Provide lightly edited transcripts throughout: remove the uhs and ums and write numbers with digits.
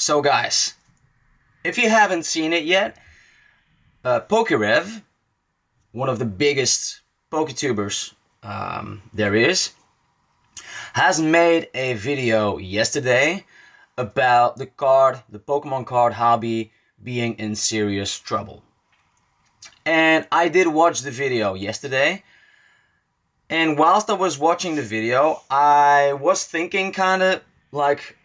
So guys, if you haven't seen it yet, POKÉREV, one of the biggest PokeTubers there is, has made a video yesterday about the Pokemon card hobby being in serious trouble. And I did watch the video yesterday, and whilst I was watching the video, I was thinking kind of like,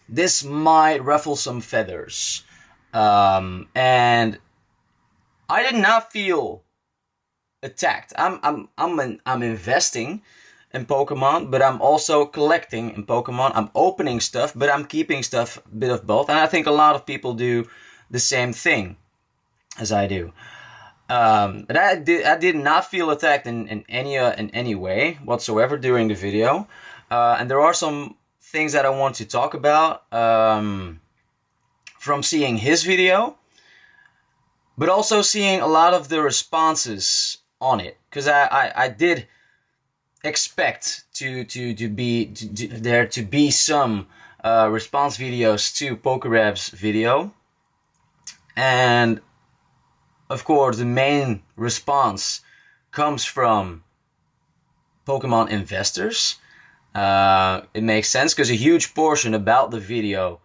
this might ruffle some feathers. And I did not feel attacked. I'm investing in Pokemon, but I'm also collecting in Pokemon. I'm opening stuff, but I'm keeping stuff, a bit of both. And I think a lot of people do the same thing as I do. But I did not feel attacked in any way whatsoever during the video. And there are some things that I want to talk about from seeing his video, but also seeing a lot of the responses on it, because I did expect there to be some response videos to POKÉREV's video, and of course the main response comes from Pokemon investors. It makes sense because a huge portion about the video,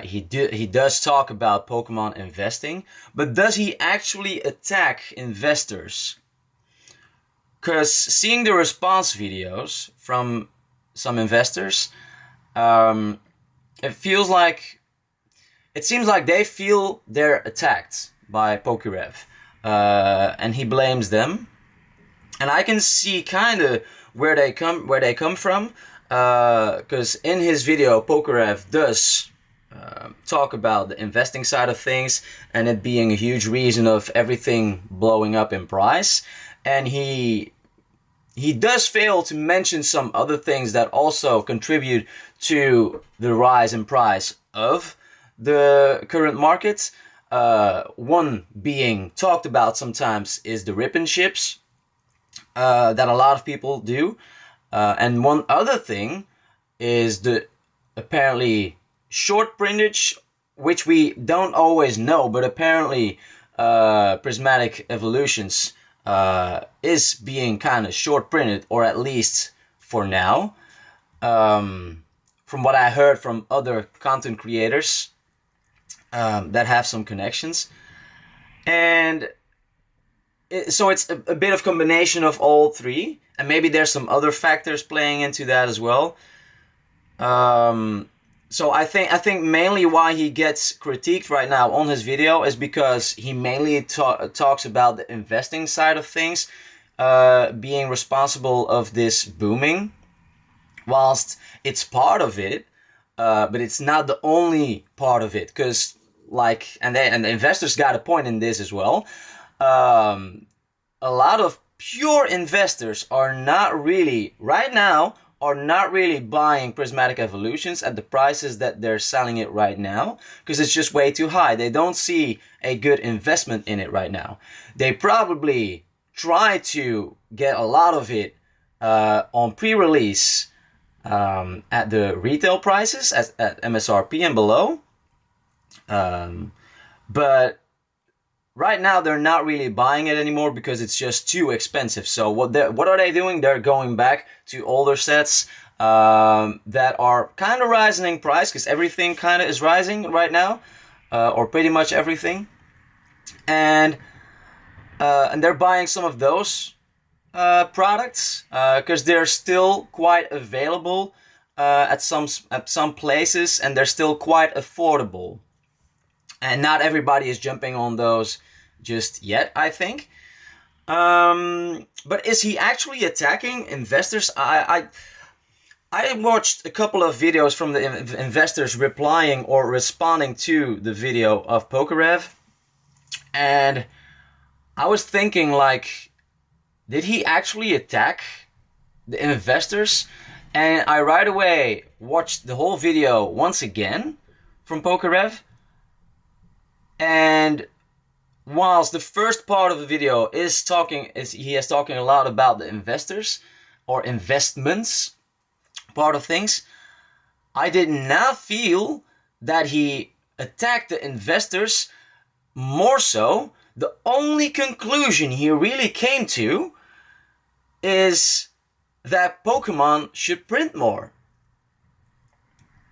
he does talk about Pokemon investing, but does he actually attack investors? Because seeing the response videos from some investors, it seems like they feel they're attacked by POKÉREV, and he blames them, and I can see kind of where they come from, because in his video POKÉREV does talk about the investing side of things and it being a huge reason of everything blowing up in price, and he does fail to mention some other things that also contribute to the rise in price of the current market. One being talked about sometimes is the rip and ships that a lot of people do, and one other thing is the apparently short printage, which we don't always know, but apparently Prismatic Evolutions is being kind of short printed, or at least for now, from what I heard from other content creators that have some connections. And so it's a bit of combination of all three, and maybe there's some other factors playing into that as well. So I think mainly why he gets critiqued right now on his video is because he mainly talks about the investing side of things being responsible of this booming, whilst it's part of it, but it's not the only part of it. Because and the investors got a point in this as well. A lot of pure investors are not really buying Prismatic Evolutions at the prices that they're selling it right now, because it's just way too high. They don't see a good investment in it right now. They probably try to get a lot of it on pre-release at the retail prices at MSRP and below, but right now they're not really buying it anymore because it's just too expensive. So what are they doing? They're going back to older sets that are kind of rising in price, because everything kind of is rising right now, or pretty much everything, and they're buying some of those products because they're still quite available at some places, and they're still quite affordable. And not everybody is jumping on those just yet, I think. But is he actually attacking investors? I watched a couple of videos from the investors replying or responding to the video of POKÉREV, and I was thinking, like, did he actually attack the investors? And I right away watched the whole video once again from POKÉREV. And whilst the first part of the video he is talking a lot about the investors or investments part of things, I did not feel that he attacked the investors more so, the only conclusion he really came to is that Pokemon should print more.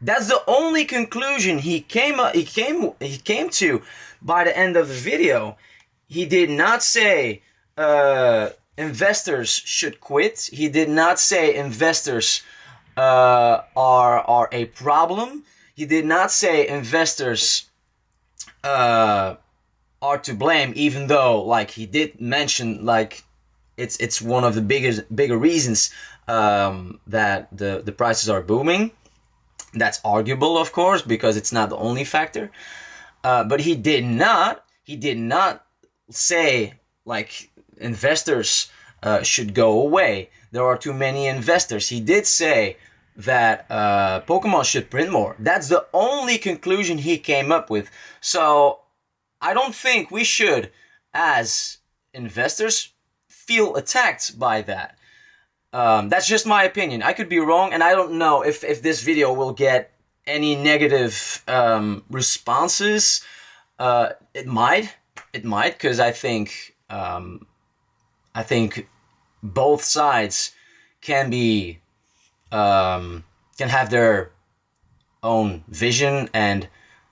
That's the only conclusion he came to by the end of the video. He did not say investors should quit. He did not say investors are a problem. He did not say investors are to blame, even though like he did mention like it's one of the bigger reasons that the prices are booming. That's arguable, of course, because it's not the only factor. But he did not say like investors should go away. There are too many investors. He did say that Pokemon should print more. That's the only conclusion he came up with. So I don't think we should, as investors, feel attacked by that. That's just my opinion. I could be wrong, and I don't know if this video will get any negative responses. It might, because I think both sides can be can have their own vision and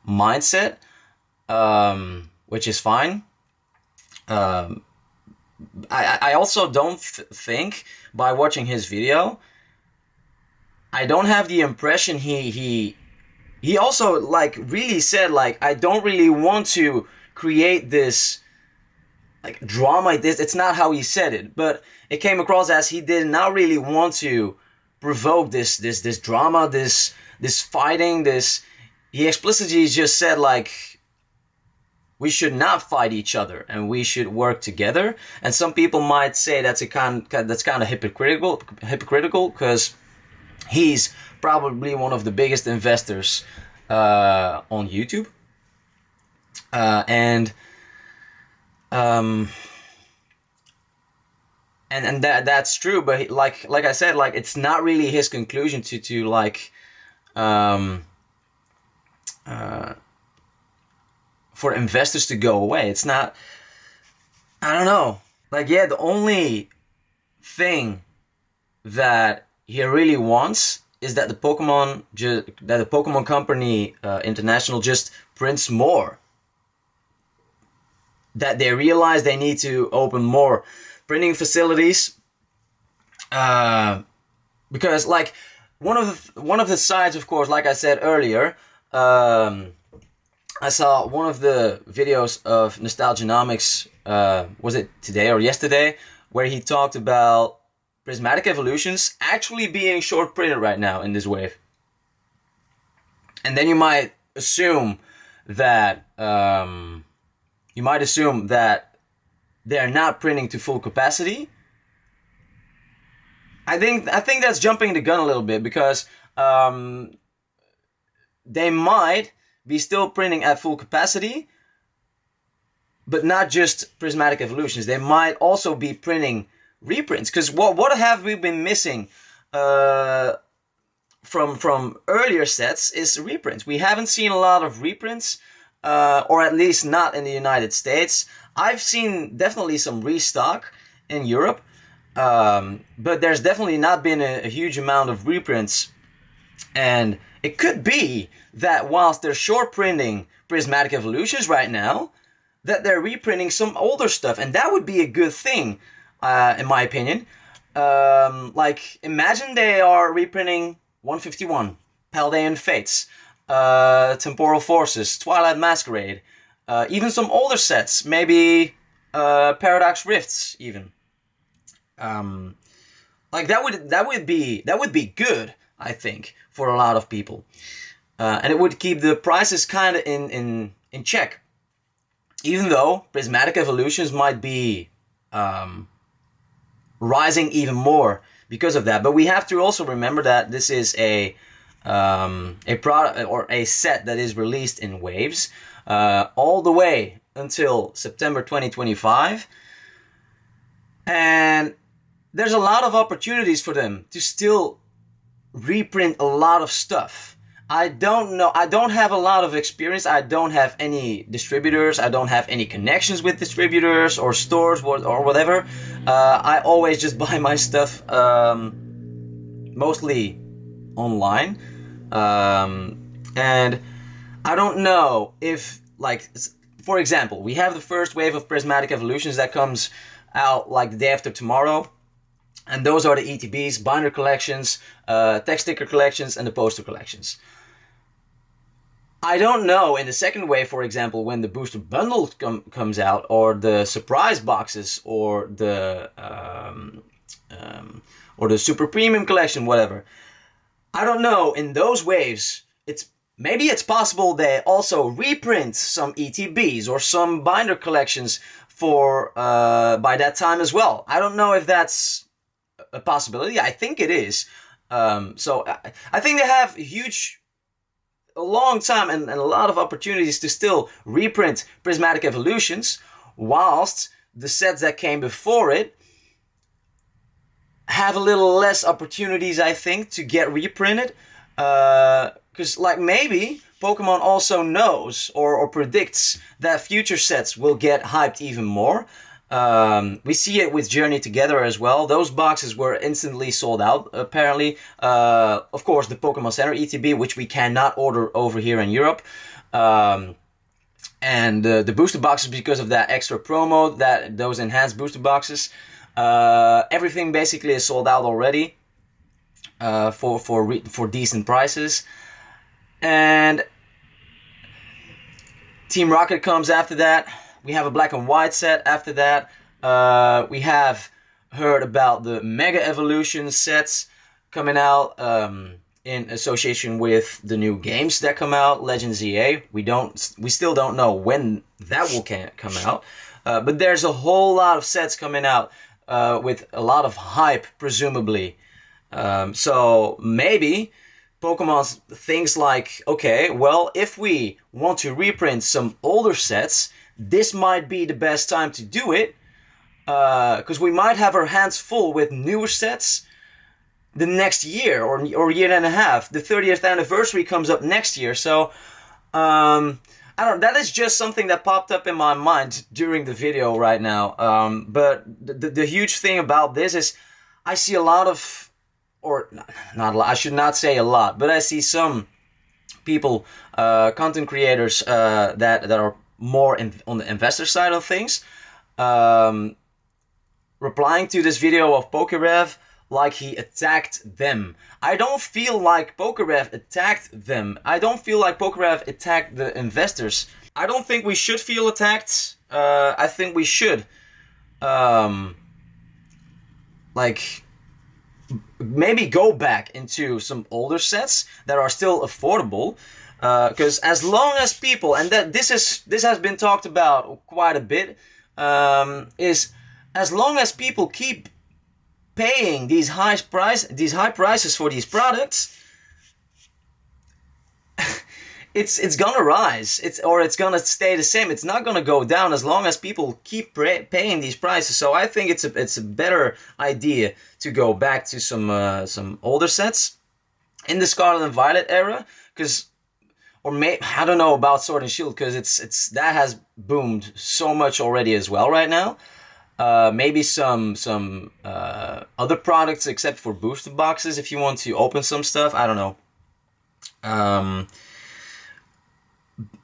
mindset, which is fine. I also don't think, by watching his video, I don't have the impression he also like really said like, I don't really want to create this like drama. It's not how he said it, but it came across as he did not really want to provoke this drama, this fighting. He explicitly just said like, we should not fight each other and we should work together. And some people might say that's kind of hypocritical because he's probably one of the biggest investors on YouTube, and that's true. But like I said, like it's not really his conclusion to like for investors to go away. It's not, I don't know. Like, yeah, the only thing that he really wants is that the Pokemon Company International just prints more. That they realize they need to open more printing facilities. Because like one of the sides, of course, like I said earlier, I saw one of the videos of Nostalgianomics, was it today or yesterday, where he talked about prismatic evolutions actually being short printed right now in this wave. And then you might assume that they're not printing to full capacity. I think that's jumping the gun a little bit, because they might be still printing at full capacity, but not just prismatic evolutions. They might also be printing reprints, because what have we been missing from earlier sets is reprints. We haven't seen a lot of reprints, or at least not in the United States. I've seen definitely some restock in Europe, but there's definitely not been a huge amount of reprints. And it could be that whilst they're short printing prismatic evolutions right now, that they're reprinting some older stuff, and that would be a good thing, in my opinion. Like, imagine they are reprinting 151, Paldean Fates, Temporal Forces, Twilight Masquerade, even some older sets, maybe Paradox Rifts, even. Like that would be good, I think, for a lot of people, and it would keep the prices kind of in check. Even though prismatic evolutions might be rising even more because of that, but we have to also remember that this is a product or a set that is released in waves, all the way until September 2025, and there's a lot of opportunities for them to still reprint a lot of stuff. I don't know. I don't have a lot of experience. I don't have any distributors. I don't have any connections with distributors or stores or whatever. I always just buy my stuff mostly online. And I don't know if, like, for example, we have the first wave of Prismatic Evolutions that comes out like the day after tomorrow. And those are the ETBs, binder collections, text sticker collections, and the poster collections. I don't know in the second wave, for example, when the booster bundle comes out, or the surprise boxes, or the super premium collection, whatever. I don't know. In those waves, maybe it's possible they also reprint some ETBs or some binder collections for by that time as well. I don't know if that's a possibility. I think it is. So I think they have a long time and a lot of opportunities to still reprint Prismatic Evolutions, whilst the sets that came before it have a little less opportunities, I think, to get reprinted. Because, like, maybe Pokemon also knows or predicts that future sets will get hyped even more. We see it with Journey Together as well. Those boxes were instantly sold out, apparently. Of course, the Pokemon Center ETB, which we cannot order over here in Europe. And the booster boxes, because of that extra promo, those enhanced booster boxes, everything basically is sold out already for decent prices. And Team Rocket comes after that. We have a black and white set after that. We have heard about the Mega Evolution sets coming out in association with the new games that come out, Legends EA. We still don't know when that will come out. But there's a whole lot of sets coming out with a lot of hype, presumably. So maybe Pokemon thinks like, okay, well, if we want to reprint some older sets, this might be the best time to do it, because we might have our hands full with newer sets the next year or year and a half. The 30th anniversary comes up next year, so I don't. That is just something that popped up in my mind during the video right now. But the huge thing about this is I see a lot of, or not a lot, I should not say a lot, but I see some people, content creators that are more on the investor side of things, replying to this video of POKÉREV like he attacked them. I don't feel like POKÉREV attacked them. I don't feel like POKÉREV attacked the investors. I don't think we should feel attacked. I think we should like maybe go back into some older sets that are still affordable. Because as long as people, and that this has been talked about quite a bit, is as long as people keep paying these high prices for these products, it's gonna rise. It's gonna stay the same. It's not gonna go down as long as people keep paying these prices. So I think it's a better idea to go back to some older sets in the Scarlet and Violet era, because. I don't know about Sword and Shield, because it's that has boomed so much already as well right now. Maybe some other products except for booster boxes if you want to open some stuff. I don't know.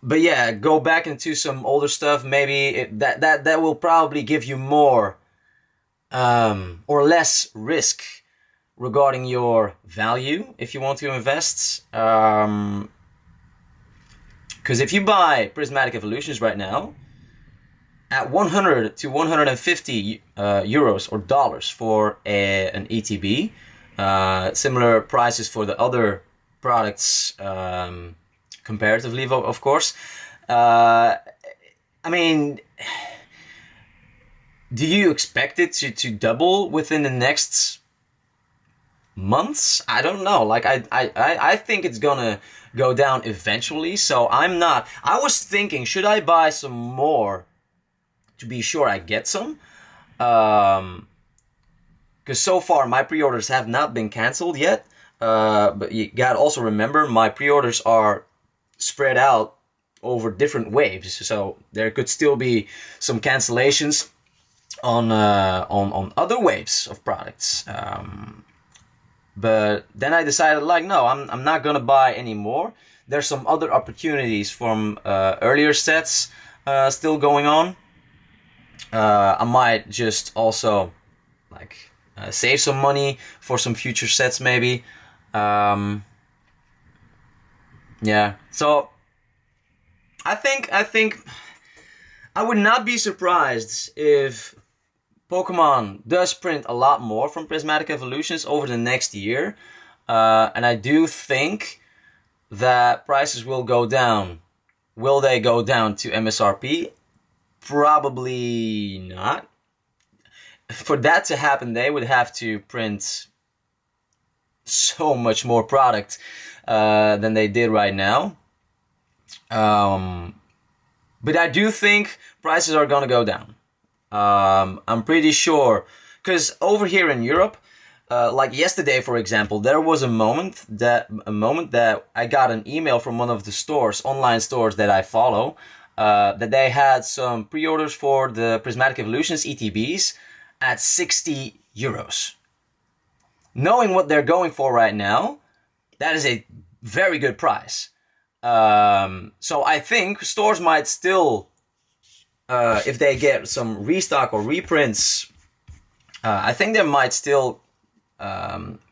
But yeah, go back into some older stuff. Maybe that will probably give you more or less risk regarding your value if you want to invest. Because if you buy Prismatic Evolutions right now at 100 to 150 euros or dollars for an ETB, similar prices for the other products comparatively, of course. I mean, do you expect it to double within the next months? I don't know. Like I think it's gonna go down eventually. So I was thinking, should I buy some more to be sure I get some? Because so far my pre-orders have not been cancelled yet. but you gotta also remember my pre-orders are spread out over different waves, so there could still be some cancellations on other waves of products. But then I decided, like, no, I'm not gonna buy anymore. There's some other opportunities from earlier sets still going on. I might just also like save some money for some future sets, maybe. Yeah. So I think I would not be surprised if Pokemon does print a lot more from Prismatic Evolutions over the next year, and I do think that prices will go down. Will they go down to MSRP? Probably not. For that to happen, they would have to print so much more product than they did right now. But I do think prices are gonna go down. I'm pretty sure, because over here in Europe, like yesterday, for example, there was a moment that I got an email from one of the stores, online stores that I follow, that they had some pre-orders for the Prismatic Evolutions ETBs at 60 euros. Knowing what they're going for right now, that is a very good price. So I think stores might still, if they get some restock or reprints, I think they might still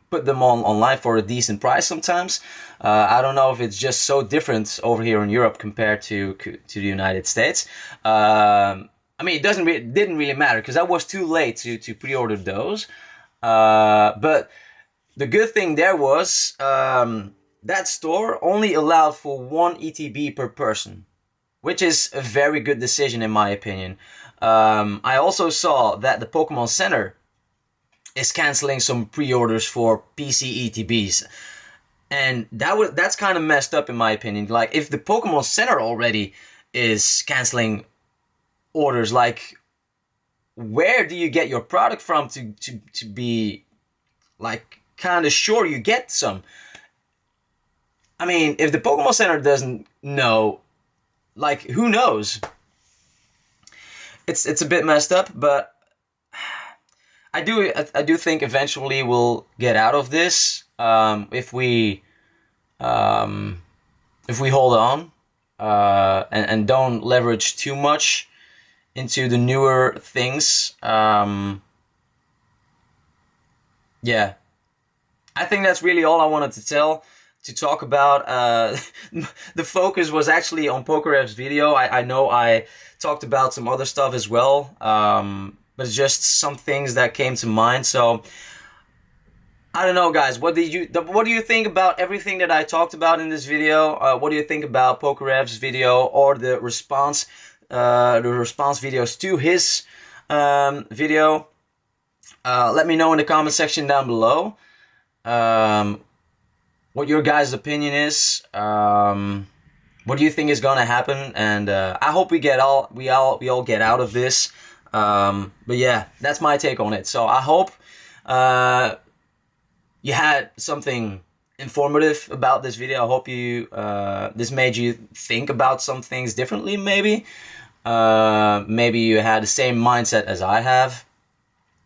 put them online for a decent price sometimes. I don't know if it's just so different over here in Europe compared to the United States. I mean, it didn't really matter because I was too late to pre-order those. But the good thing there was that store only allowed for 1 ETB per person, which is a very good decision in my opinion. I also saw that the Pokemon Center is canceling some pre-orders for PC ETBs, and that's kind of messed up in my opinion. Like, if the Pokemon Center already is canceling orders, like, where do you get your product from to be like kind of sure you get some? I mean, if the Pokemon Center doesn't know, like, who knows? It's a bit messed up, but I do think eventually we'll get out of this if we hold on and don't leverage too much into the newer things. Yeah, I think that's really all I wanted to talk about. The focus was actually on POKÉREV's video. I know I talked about some other stuff as well, but it's just some things that came to mind. So I don't know, guys. What do you think about everything that I talked about in this video? What do you think about POKÉREV's video or the response videos to his video? Let me know in the comment section down below what your guys' opinion is. What do you think is gonna happen? And I hope we all get out of this. But yeah, that's my take on it. So I hope you had something informative about this video. I hope this made you think about some things differently, maybe. Maybe you had the same mindset as I have.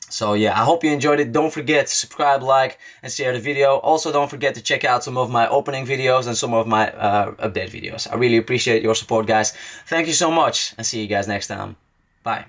So yeah, I hope you enjoyed it. Don't forget to subscribe, like, and share the video. Also, don't forget to check out some of my opening videos and some of my update videos. I really appreciate your support, guys. Thank you so much, and see you guys next time. Bye.